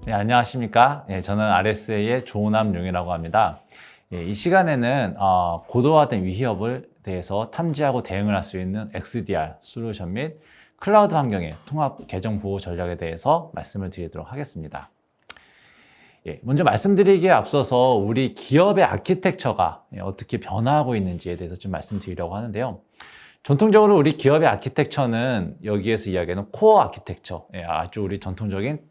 네, 안녕하십니까. 저는 RSA의 조은함 용이라고 합니다. 이 시간에는 고도화된 위협을 대해서 탐지하고 대응을 할 수 있는 XDR 솔루션 및 클라우드 환경의 통합 계정 보호 전략에 대해서 말씀을 드리도록 하겠습니다. 먼저 말씀드리기에 앞서서 우리 기업의 아키텍처가 어떻게 변화하고 있는지에 대해서 좀 말씀드리려고 하는데요. 전통적으로 우리 기업의 아키텍처는 여기에서 이야기하는 코어 아키텍처, 아주 우리 전통적인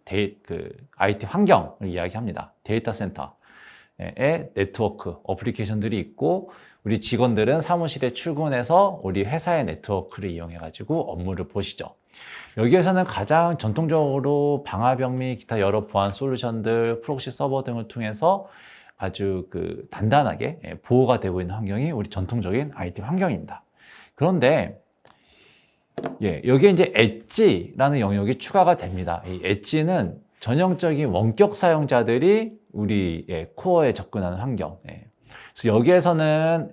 IT 환경을 이야기합니다. 데이터 센터에 네트워크, 어플리케이션들이 있고 우리 직원들은 사무실에 출근해서 우리 회사의 네트워크를 이용해가지고 업무를 보시죠. 여기에서는 가장 전통적으로 방화벽 및 기타 여러 보안 솔루션들, 프록시 서버 등을 통해서 아주 단단하게 보호가 되고 있는 환경이 우리 전통적인 IT 환경입니다. 그런데 여기에 이제 엣지라는 영역이 추가가 됩니다. 이 엣지는 전형적인 원격 사용자들이 우리 코어에 접근하는 환경. 그래서 여기에서는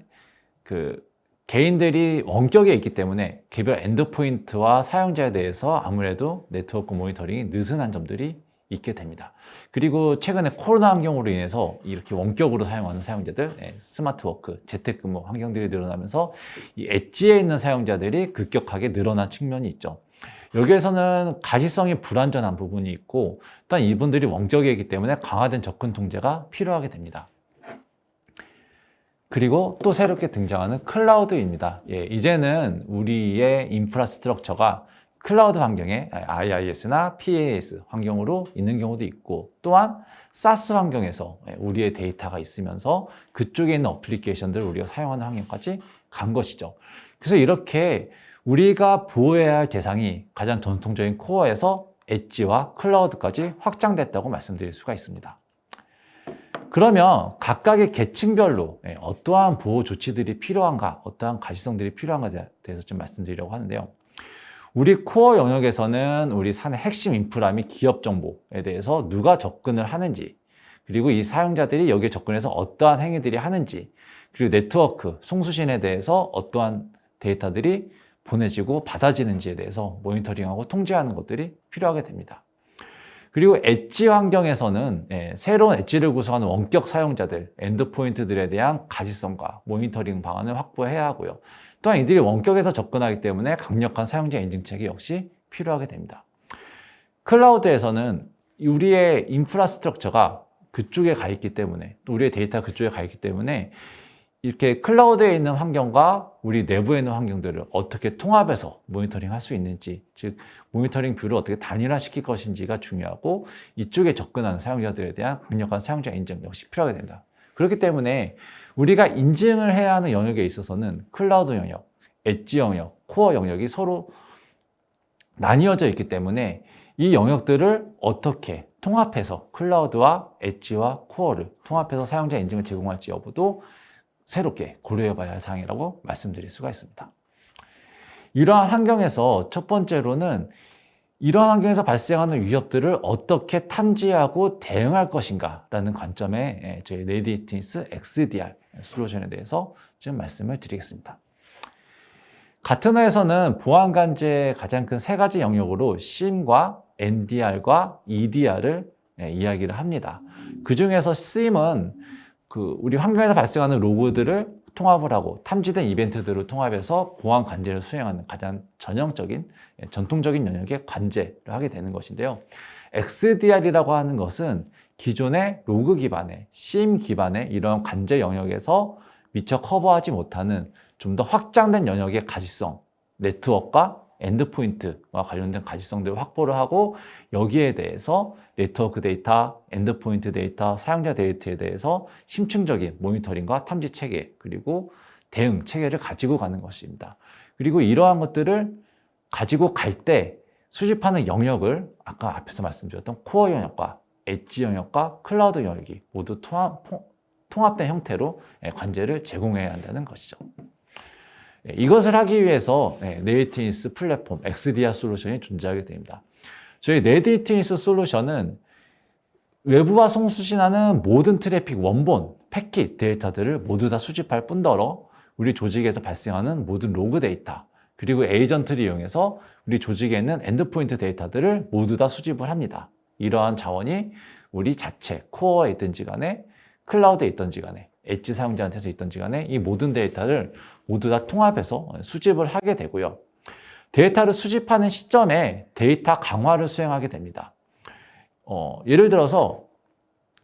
개인들이 원격에 있기 때문에 개별 엔드포인트와 사용자에 대해서 아무래도 네트워크 모니터링이 느슨한 점들이 있게 됩니다. 그리고 최근에 코로나 환경으로 인해서 이렇게 원격으로 사용하는 사용자들, 스마트워크, 재택근무 환경들이 늘어나면서 이 엣지에 있는 사용자들이 급격하게 늘어난 측면이 있죠. 여기에서는 가시성이 불완전한 부분이 있고 또한 이분들이 원격에 있기 때문에 강화된 접근 통제가 필요하게 됩니다. 그리고 또 새롭게 등장하는 클라우드입니다. 이제는 우리의 인프라스트럭처가 클라우드 환경에 IIS나 PaaS 환경으로 있는 경우도 있고 또한 SaaS 환경에서 우리의 데이터가 있으면서 그쪽에 있는 어플리케이션들을 우리가 사용하는 환경까지 간 것이죠. 그래서 이렇게 우리가 보호해야 할 대상이 가장 전통적인 코어에서 엣지와 클라우드까지 확장됐다고 말씀드릴 수가 있습니다. 그러면 각각의 계층별로 어떠한 보호 조치들이 필요한가, 어떠한 가시성들이 필요한가에 대해서 좀 말씀드리려고 하는데요. 우리 코어 영역에서는 우리 사내 핵심 인프라 및 기업 정보에 대해서 누가 접근을 하는지, 그리고 이 사용자들이 여기에 접근해서 어떠한 행위들이 하는지, 그리고 네트워크, 송수신에 대해서 어떠한 데이터들이 보내지고 받아지는지에 대해서 모니터링하고 통제하는 것들이 필요하게 됩니다. 그리고 엣지 환경에서는 새로운 엣지를 구성하는 원격 사용자들, 엔드포인트들에 대한 가시성과 모니터링 방안을 확보해야 하고요. 또한 이들이 원격에서 접근하기 때문에 강력한 사용자 인증책이 역시 필요하게 됩니다. 클라우드에서는 우리의 인프라스트럭처가 그쪽에 가 있기 때문에, 또 우리의 데이터가 그쪽에 가 있기 때문에 이렇게 클라우드에 있는 환경과 우리 내부에 있는 환경들을 어떻게 통합해서 모니터링 할 수 있는지, 즉 모니터링 뷰를 어떻게 단일화시킬 것인지가 중요하고 이쪽에 접근하는 사용자들에 대한 강력한 사용자 인증 역시 필요하게 됩니다. 그렇기 때문에 우리가 인증을 해야 하는 영역에 있어서는 클라우드 영역, 엣지 영역, 코어 영역이 서로 나뉘어져 있기 때문에 이 영역들을 어떻게 통합해서 클라우드와 엣지와 코어를 통합해서 사용자 인증을 제공할지 여부도 새롭게 고려해 봐야 할 사항이라고 말씀드릴 수가 있습니다. 이러한 환경에서 첫 번째로는 이러한 환경에서 발생하는 위협들을 어떻게 탐지하고 대응할 것인가 라는 관점에 저희 레디티니스 XDR 솔루션에 대해서 좀 말씀을 드리겠습니다. 가트너에서는 보안 관제의 가장 큰 세 가지 영역으로 SIEM과 NDR과 EDR을 이야기를 합니다. 그 중에서 SIEM은 우리 환경에서 발생하는 로그들을 통합을 하고 탐지된 이벤트들을 통합해서 보안 관제를 수행하는 가장 전형적인 전통적인 영역의 관제를 하게 되는 것인데요. XDR이라고 하는 것은 기존의 로그 기반의 SIEM 기반의 이런 관제 영역에서 미처 커버하지 못하는 좀 더 확장된 영역의 가시성, 네트워크와 엔드포인트와 관련된 가시성들을 확보를 하고 여기에 대해서 네트워크 데이터, 엔드포인트 데이터, 사용자 데이터에 대해서 심층적인 모니터링과 탐지 체계 그리고 대응 체계를 가지고 가는 것입니다. 그리고 이러한 것들을 가지고 갈 때 수집하는 영역을 아까 앞에서 말씀드렸던 코어 영역과 엣지 영역과 클라우드 영역이 모두 통합된 형태로 관제를 제공해야 한다는 것이죠. 이것을 하기 위해서 레디티니스 플랫폼 XDR 솔루션이 존재하게 됩니다. 저희 레디티니스 솔루션은 외부와 송수신하는 모든 트래픽 원본, 패킷 데이터들을 모두 다 수집할 뿐더러 우리 조직에서 발생하는 모든 로그 데이터 그리고 에이전트를 이용해서 우리 조직에 있는 엔드포인트 데이터들을 모두 다 수집을 합니다. 이러한 자원이 우리 자체 코어에 있든지 간에 클라우드에 있든지 간에 엣지 사용자한테서 있든지 간에 이 모든 데이터를 모두 다 통합해서 수집을 하게 되고요. 데이터를 수집하는 시점에 데이터 강화를 수행하게 됩니다. 예를 들어서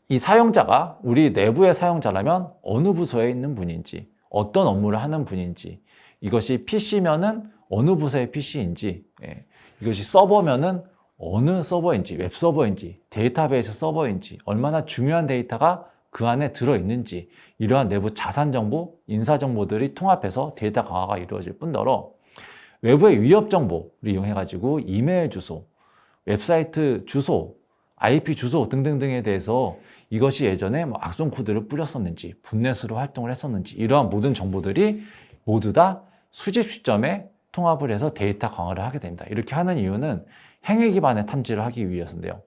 이 사용자가 우리 내부의 사용자라면 어느 부서에 있는 분인지, 어떤 업무를 하는 분인지, 이것이 PC면은 어느 부서의 PC인지, 이것이 서버면은 어느 서버인지, 웹서버인지, 데이터베이스 서버인지, 얼마나 중요한 데이터가 그 안에 들어있는지, 이러한 내부 자산 정보, 인사 정보들이 통합해서 데이터 강화가 이루어질 뿐더러 외부의 위협 정보를 이용해가지고 이메일 주소, 웹사이트 주소, IP 주소 등등등에 대해서 이것이 예전에 악성 코드를 뿌렸었는지, 봇넷으로 활동을 했었는지, 이러한 모든 정보들이 모두 다 수집 시점에 통합을 해서 데이터 강화를 하게 됩니다. 이렇게 하는 이유는 행위 기반의 탐지를 하기 위해서인데요.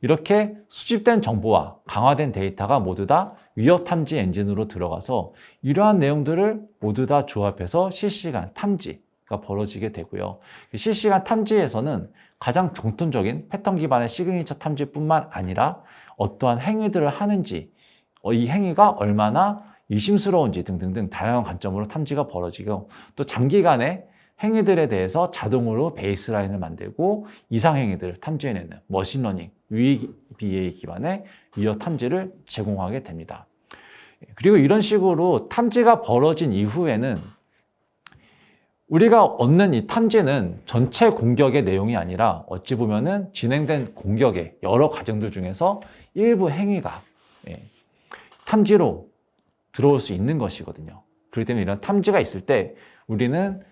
이렇게 수집된 정보와 강화된 데이터가 모두 다 위협 탐지 엔진으로 들어가서 이러한 내용들을 모두 다 조합해서 실시간 탐지가 벌어지게 되고요. 실시간 탐지에서는 가장 정통적인 패턴 기반의 시그니처 탐지뿐만 아니라 어떠한 행위들을 하는지, 이 행위가 얼마나 의심스러운지 등등등 다양한 관점으로 탐지가 벌어지고, 또 장기간의 행위들에 대해서 자동으로 베이스라인을 만들고 이상 행위들을 탐지해내는 머신러닝, VBA 기반의 위협 탐지를 제공하게 됩니다. 그리고 이런 식으로 탐지가 벌어진 이후에는 우리가 얻는 이 탐지는 전체 공격의 내용이 아니라 어찌 보면은 진행된 공격의 여러 과정들 중에서 일부 행위가 탐지로 들어올 수 있는 것이거든요. 그렇기 때문에 이런 탐지가 있을 때 우리는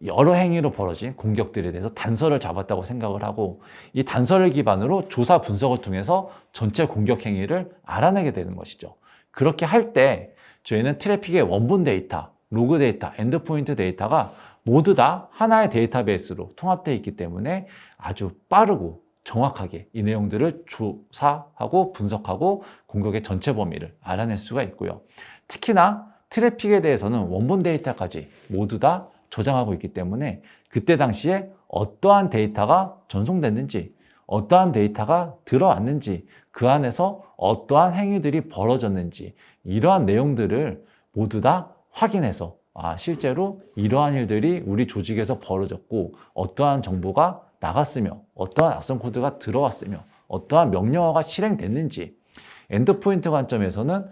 여러 행위로 벌어진 공격들에 대해서 단서를 잡았다고 생각을 하고, 이 단서를 기반으로 조사 분석을 통해서 전체 공격 행위를 알아내게 되는 것이죠. 그렇게 할 때 저희는 트래픽의 원본 데이터, 로그 데이터, 엔드포인트 데이터가 모두 다 하나의 데이터베이스로 통합되어 있기 때문에 아주 빠르고 정확하게 이 내용들을 조사하고 분석하고 공격의 전체 범위를 알아낼 수가 있고요. 특히나 트래픽에 대해서는 원본 데이터까지 모두 다 저장하고 있기 때문에 그때 당시에 어떠한 데이터가 전송됐는지, 어떠한 데이터가 들어왔는지, 그 안에서 어떠한 행위들이 벌어졌는지, 이러한 내용들을 모두 다 확인해서 실제로 이러한 일들이 우리 조직에서 벌어졌고 어떠한 정보가 나갔으며 어떠한 악성 코드가 들어왔으며 어떠한 명령어가 실행됐는지, 엔드포인트 관점에서는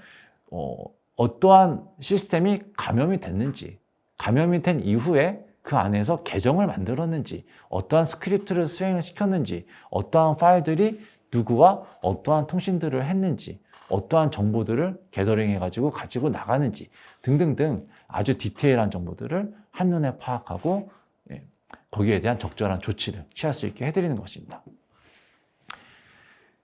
어떠한 시스템이 감염이 됐는지, 감염이 된 이후에 그 안에서 계정을 만들었는지, 어떠한 스크립트를 수행을 시켰는지, 어떠한 파일들이 누구와 어떠한 통신들을 했는지, 어떠한 정보들을 게더링 해가지고 가지고 나가는지 등등등 아주 디테일한 정보들을 한눈에 파악하고 거기에 대한 적절한 조치를 취할 수 있게 해드리는 것입니다.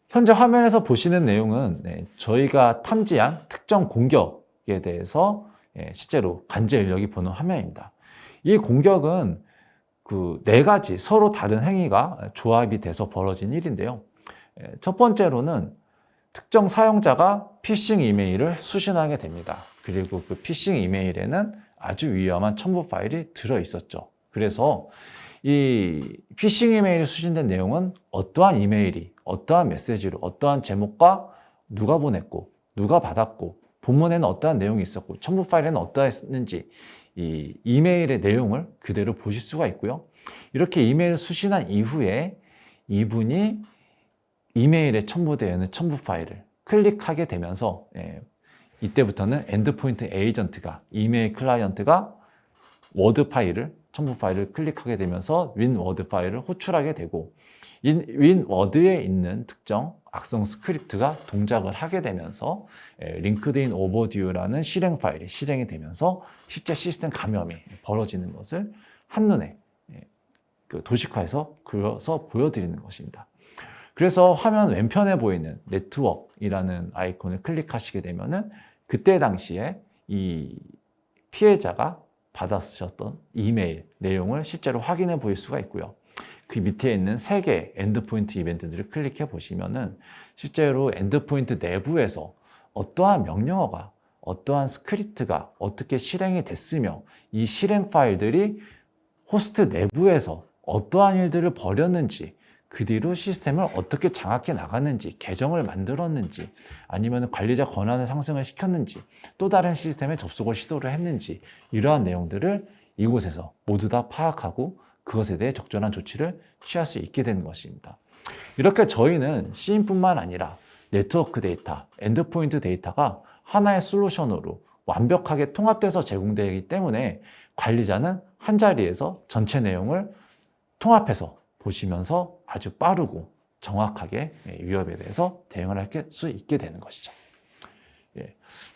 현재 화면에서 보시는 내용은 저희가 탐지한 특정 공격에 대해서 실제로 관제 인력이 보는 화면입니다. 이 공격은 그 4가지 서로 다른 행위가 조합이 돼서 벌어진 일인데요. 첫 번째로는 특정 사용자가 피싱 이메일을 수신하게 됩니다. 그리고 그 피싱 이메일에는 아주 위험한 첨부 파일이 들어 있었죠. 그래서 이 피싱 이메일이 수신된 내용은 어떠한 이메일이 어떠한 메시지로 어떠한 제목과 누가 보냈고 누가 받았고 본문에는 어떠한 내용이 있었고 첨부 파일에는 어떠했는지 이 이메일의 내용을 그대로 보실 수가 있고요. 이렇게 이메일을 수신한 이후에 이분이 이메일에 첨부되어 있는 첨부 파일을 클릭하게 되면서 이때부터는 엔드포인트 에이전트가 이메일 클라이언트가 워드 파일을 첨부 파일을 클릭하게 되면서 윈 워드 파일을 호출하게 되고 윈 워드에 있는 특정 악성 스크립트가 동작을 하게 되면서 링크드인 오버듀라는 실행 파일이 실행이 되면서 실제 시스템 감염이 벌어지는 것을 한눈에 도식화해서 그려서 보여드리는 것입니다. 그래서 화면 왼편에 보이는 네트워크이라는 아이콘을 클릭하시게 되면은 그때 당시에 이 피해자가 받았었던 이메일 내용을 실제로 확인해 보일 수가 있고요. 그 밑에 있는 3개의 엔드포인트 이벤트들을 클릭해 보시면은 실제로 엔드포인트 내부에서 어떠한 명령어가 어떠한 스크립트가 어떻게 실행이 됐으며 이 실행 파일들이 호스트 내부에서 어떠한 일들을 벌였는지 그 뒤로 시스템을 어떻게 장악해 나갔는지, 계정을 만들었는지, 아니면 관리자 권한을 상승을 시켰는지, 또 다른 시스템에 접속을 시도를 했는지, 이러한 내용들을 이곳에서 모두 다 파악하고 그것에 대해 적절한 조치를 취할 수 있게 되는 것입니다. 이렇게 저희는 CM뿐만 아니라 네트워크 데이터, 엔드포인트 데이터가 하나의 솔루션으로 완벽하게 통합돼서 제공되기 때문에 관리자는 한 자리에서 전체 내용을 통합해서 보시면서 아주 빠르고 정확하게 위협에 대해서 대응을 할 수 있게 되는 것이죠.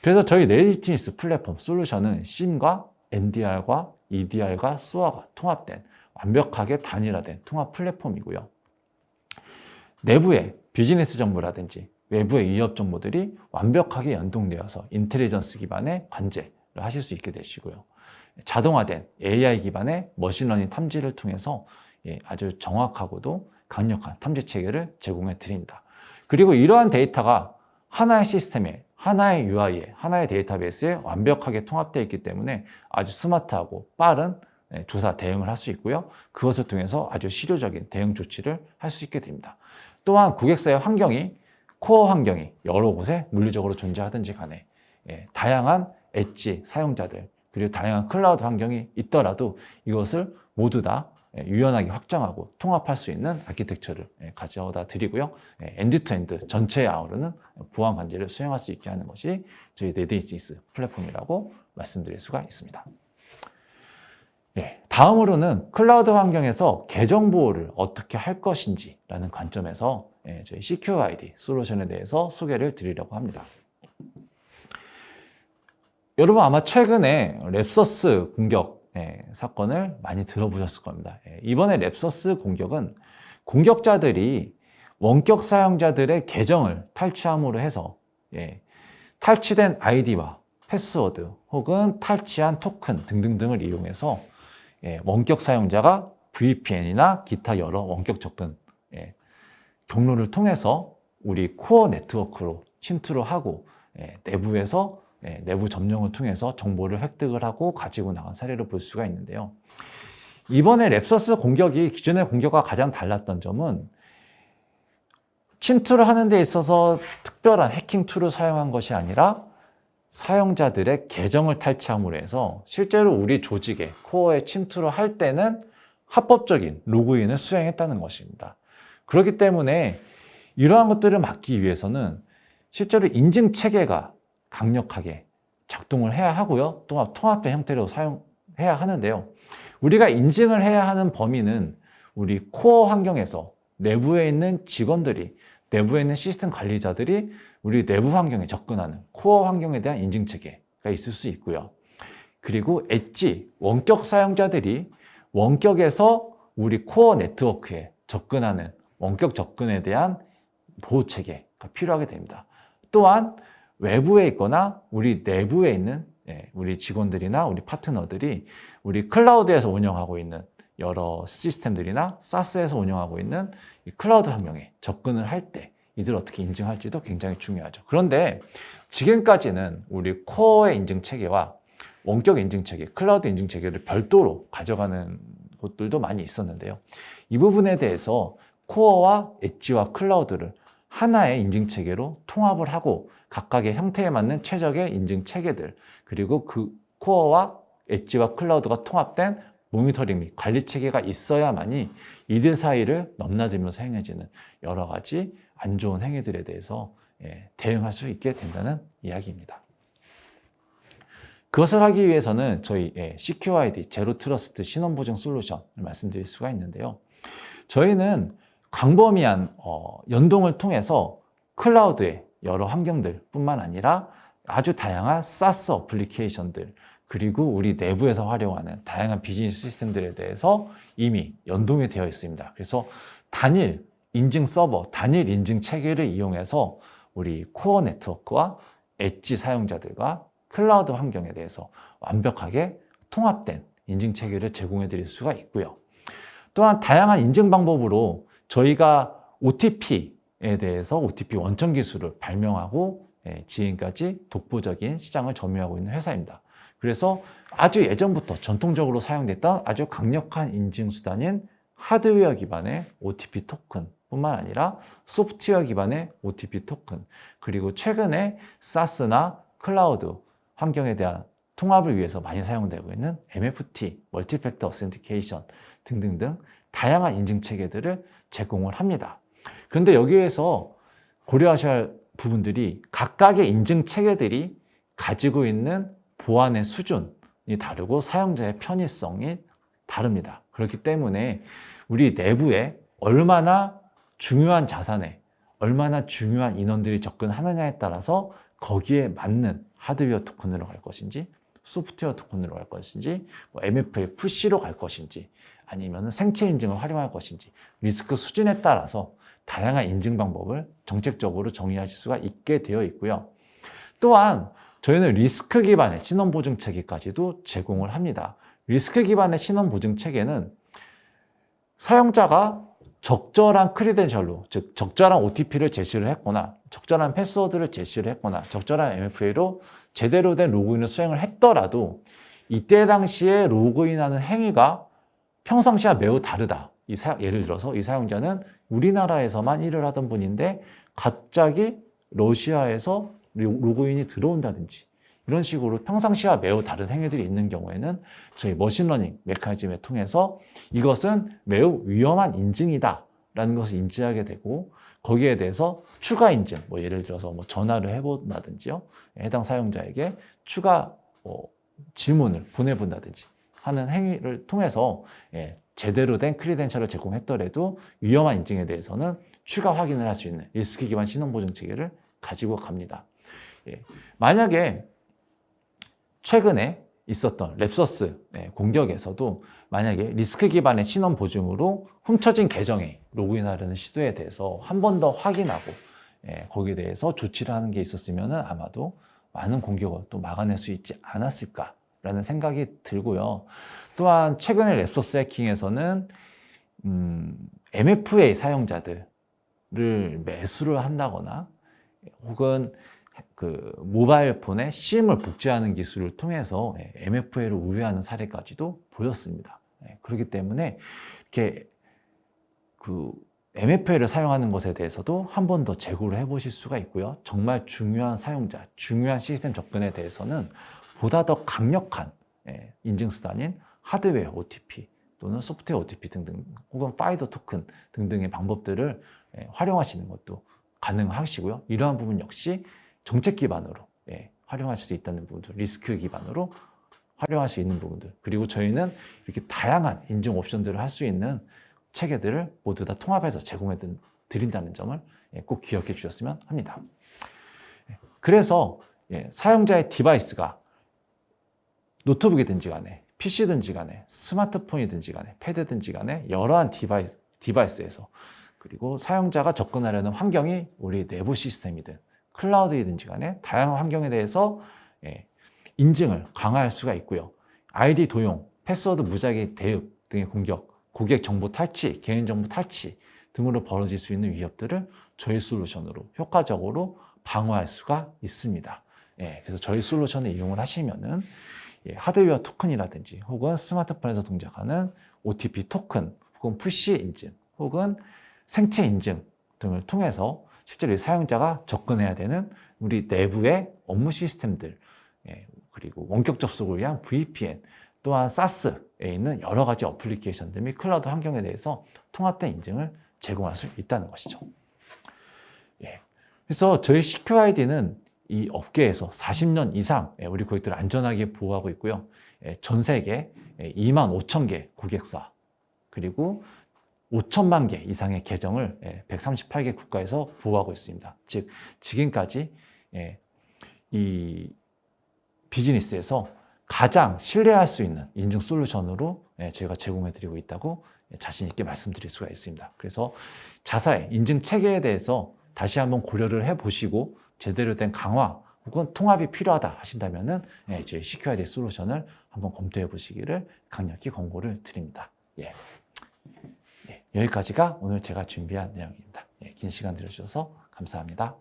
그래서 저희 네이티니스 플랫폼 솔루션은 SIEM과 NDR과 EDR과 SOA가 통합된 완벽하게 단일화된 통합 플랫폼이고요. 내부의 비즈니스 정보라든지 외부의 위협 정보들이 완벽하게 연동되어서 인텔리전스 기반의 관제를 하실 수 있게 되시고요. 자동화된 AI 기반의 머신러닝 탐지를 통해서 아주 정확하고도 강력한 탐지 체계를 제공해 드립니다. 그리고 이러한 데이터가 하나의 시스템에, 하나의 UI에, 하나의 데이터베이스에 완벽하게 통합되어 있기 때문에 아주 스마트하고 빠른 조사 대응을 할 수 있고요. 그것을 통해서 아주 실효적인 대응 조치를 할 수 있게 됩니다. 또한 고객사의 환경이, 코어 환경이 여러 곳에 물리적으로 존재하든지 간에 다양한 엣지 사용자들, 그리고 다양한 클라우드 환경이 있더라도 이것을 모두 다 유연하게 확장하고 통합할 수 있는 아키텍처를 가져다 드리고요. 엔드투엔드 전체에 아우르는 보안 관제를 수행할 수 있게 하는 것이 저희 네이티니스 플랫폼이라고 말씀드릴 수가 있습니다. 다음으로는 클라우드 환경에서 계정 보호를 어떻게 할 것인지 라는 관점에서 저희 CQID 솔루션에 대해서 소개를 드리려고 합니다. 여러분 아마 최근에 랩서스 공격 사건을 많이 들어보셨을 겁니다. 이번에 랩서스 공격은 공격자들이 원격 사용자들의 계정을 탈취함으로 해서 탈취된 아이디와 패스워드 혹은 탈취한 토큰 등등등을 이용해서 원격 사용자가 VPN이나 기타 여러 원격 접근 경로를 통해서 우리 코어 네트워크로 침투를 하고 내부에서 내부 점령을 통해서 정보를 획득을 하고 가지고 나간 사례를 볼 수가 있는데요. 이번에 랩서스 공격이 기존의 공격과 가장 달랐던 점은 침투를 하는 데 있어서 특별한 해킹 툴을 사용한 것이 아니라 사용자들의 계정을 탈취함으로 해서 실제로 우리 조직의 코어에 침투를 할 때는 합법적인 로그인을 수행했다는 것입니다. 그렇기 때문에 이러한 것들을 막기 위해서는 실제로 인증 체계가 강력하게 작동을 해야 하고요. 또한 통합된 형태로 사용해야 하는데요. 우리가 인증을 해야 하는 범위는 우리 코어 환경에서 내부에 있는 직원들이, 내부에 있는 시스템 관리자들이 우리 내부 환경에 접근하는 코어 환경에 대한 인증 체계가 있을 수 있고요. 그리고 엣지, 원격 사용자들이 원격에서 우리 코어 네트워크에 접근하는 원격 접근에 대한 보호 체계가 필요하게 됩니다. 또한 외부에 있거나 우리 내부에 있는 우리 직원들이나 우리 파트너들이 우리 클라우드에서 운영하고 있는 여러 시스템들이나 SaaS에서 운영하고 있는 이 클라우드 환경에 접근을 할 때 이들 어떻게 인증할지도 굉장히 중요하죠. 그런데 지금까지는 우리 코어의 인증 체계와 원격 인증 체계, 클라우드 인증 체계를 별도로 가져가는 곳들도 많이 있었는데요. 이 부분에 대해서 코어와 엣지와 클라우드를 하나의 인증 체계로 통합을 하고 각각의 형태에 맞는 최적의 인증 체계들, 그리고 그 코어와 엣지와 클라우드가 통합된 모니터링 및 관리 체계가 있어야만이 이들 사이를 넘나들면서 행해지는 여러 가지 안 좋은 행위들에 대해서 대응할 수 있게 된다는 이야기입니다. 그것을 하기 위해서는 저희 CQID 제로 트러스트 신원 보증 솔루션을 말씀드릴 수가 있는데요. 저희는 광범위한 연동을 통해서 클라우드의 여러 환경들 뿐만 아니라 아주 다양한 SaaS 어플리케이션들, 그리고 우리 내부에서 활용하는 다양한 비즈니스 시스템들에 대해서 이미 연동이 되어 있습니다. 그래서 단일 인증 서버, 단일 인증 체계를 이용해서 우리 코어 네트워크와 엣지 사용자들과 클라우드 환경에 대해서 완벽하게 통합된 인증 체계를 제공해 드릴 수가 있고요. 또한 다양한 인증 방법으로 저희가 OTP에 대해서 OTP 원천 기술을 발명하고 지금까지 독보적인 시장을 점유하고 있는 회사입니다. 그래서 아주 예전부터 전통적으로 사용됐던 아주 강력한 인증 수단인 하드웨어 기반의 OTP 토큰 뿐만 아니라 소프트웨어 기반의 OTP 토큰, 그리고 최근에 SaaS나 클라우드 환경에 대한 통합을 위해서 많이 사용되고 있는 MFT, 멀티팩터 어센티케이션 등등등 다양한 인증 체계들을 제공을 합니다. 그런데 여기에서 고려하셔야 할 부분들이 각각의 인증 체계들이 가지고 있는 보안의 수준이 다르고 사용자의 편의성이 다릅니다. 그렇기 때문에 우리 내부에 얼마나 중요한 자산에 얼마나 중요한 인원들이 접근하느냐에 따라서 거기에 맞는 하드웨어 토큰으로 갈 것인지 소프트웨어 토큰으로 갈 것인지 MFA 푸시로 갈 것인지 아니면 생체 인증을 활용할 것인지 리스크 수준에 따라서 다양한 인증 방법을 정책적으로 정의하실 수가 있게 되어 있고요. 또한 저희는 리스크 기반의 신원 보증 체계까지도 제공을 합니다. 리스크 기반의 신원 보증 체계는 사용자가 적절한 크리덴셜로, 즉 적절한 OTP를 제시를 했거나 적절한 패스워드를 제시를 했거나 적절한 MFA로 제대로 된 로그인을 수행을 했더라도 이때 당시에 로그인하는 행위가 평상시와 매우 다르다. 예를 들어서 이 사용자는 우리나라에서만 일을 하던 분인데 갑자기 러시아에서 로그인이 들어온다든지 이런 식으로 평상시와 매우 다른 행위들이 있는 경우에는 저희 머신러닝 메커니즘을 통해서 이것은 매우 위험한 인증이다 라는 것을 인지하게 되고 거기에 대해서 추가 인증, 예를 들어서 전화를 해본다든지요, 해당 사용자에게 추가 질문을 보내본다든지 하는 행위를 통해서 제대로 된 크리덴셜을 제공했더라도 위험한 인증에 대해서는 추가 확인을 할 수 있는 리스크 기반 신원보증 체계를 가지고 갑니다. 만약에 최근에 있었던 랩서스 공격에서도 만약에 리스크 기반의 신원 보증으로 훔쳐진 계정에 로그인하려는 시도에 대해서 한 번 더 확인하고 거기에 대해서 조치를 하는 게 있었으면 아마도 많은 공격을 또 막아낼 수 있지 않았을까라는 생각이 들고요. 또한 최근에 랩서스 해킹에서는 MFA 사용자들을 매수를 한다거나 혹은 그 모바일 폰에 심을 복제하는 기술을 통해서 MFA를 우회하는 사례까지도 보였습니다. 그렇기 때문에 이렇게 그 MFA를 사용하는 것에 대해서도 한 번 더 재고를 해보실 수가 있고요. 정말 중요한 사용자, 중요한 시스템 접근에 대해서는 보다 더 강력한 인증 수단인 하드웨어 OTP 또는 소프트웨어 OTP 등등 혹은 파이더 토큰 등등의 방법들을 활용하시는 것도 가능하시고요. 이러한 부분 역시 정책 기반으로 활용할 수 있다는 부분들, 리스크 기반으로 활용할 수 있는 부분들, 그리고 저희는 이렇게 다양한 인증 옵션들을 할 수 있는 체계들을 모두 다 통합해서 제공해 드린다는 점을 꼭 기억해 주셨으면 합니다. 그래서 사용자의 디바이스가 노트북이든지 간에 PC든지 간에 스마트폰이든지 간에 패드든지 간에 여러한 디바이스에서 그리고 사용자가 접근하려는 환경이 우리 내부 시스템이든 클라우드이든지 간에 다양한 환경에 대해서 인증을 강화할 수가 있고요. 아이디 도용, 패스워드 무작위 대응 등의 공격, 고객 정보 탈취, 개인정보 탈취 등으로 벌어질 수 있는 위협들을 저희 솔루션으로 효과적으로 방어할 수가 있습니다. 그래서 저희 솔루션을 이용을 하시면은 하드웨어 토큰이라든지 혹은 스마트폰에서 동작하는 OTP 토큰 혹은 푸시 인증 혹은 생체 인증 등을 통해서 실제로 이 사용자가 접근해야 되는 우리 내부의 업무 시스템들 그리고 원격 접속을 위한 VPN 또한 SaaS에 있는 여러 가지 어플리케이션들 및 클라우드 환경에 대해서 통합된 인증을 제공할 수 있다는 것이죠. 그래서 저희 CQID는 이 업계에서 40년 이상 우리 고객들을 안전하게 보호하고 있고요. 전 세계 2만 5천 개 고객사 그리고 5천만 개 이상의 계정을 138개 국가에서 보호하고 있습니다. 즉 지금까지 이 비즈니스에서 가장 신뢰할 수 있는 인증 솔루션으로 저희가 제공해드리고 있다고 자신 있게 말씀드릴 수가 있습니다. 그래서 자사의 인증 체계에 대해서 다시 한번 고려를 해보시고 제대로 된 강화 혹은 통합이 필요하다 하신다면은 저희 CQID 솔루션을 한번 검토해 보시기를 강력히 권고를 드립니다. 여기까지가 오늘 제가 준비한 내용입니다. 긴 시간 들어주셔서 감사합니다.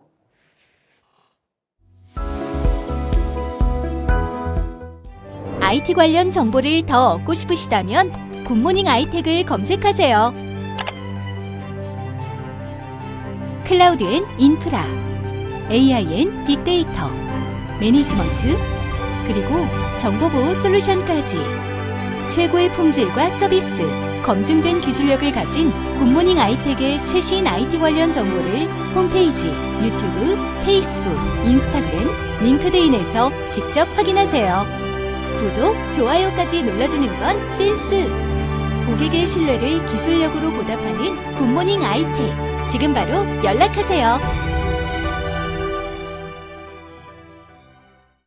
IT 관련 정보를 더 얻고 싶으시다면 굿모닝 아이텍을 검색하세요. 클라우드 앤 인프라, AI 앤 빅데이터, 매니지먼트, 그리고 정보보호 솔루션까지 최고의 품질과 서비스, 검증된 기술력을 가진 굿모닝 아이텍의 최신 IT 관련 정보를 홈페이지, 유튜브, 페이스북, 인스타그램, 링크드인에서 직접 확인하세요. 구독, 좋아요까지 눌러주는 건 센스! 고객의 신뢰를 기술력으로 보답하는 굿모닝 아이텍. 지금 바로 연락하세요.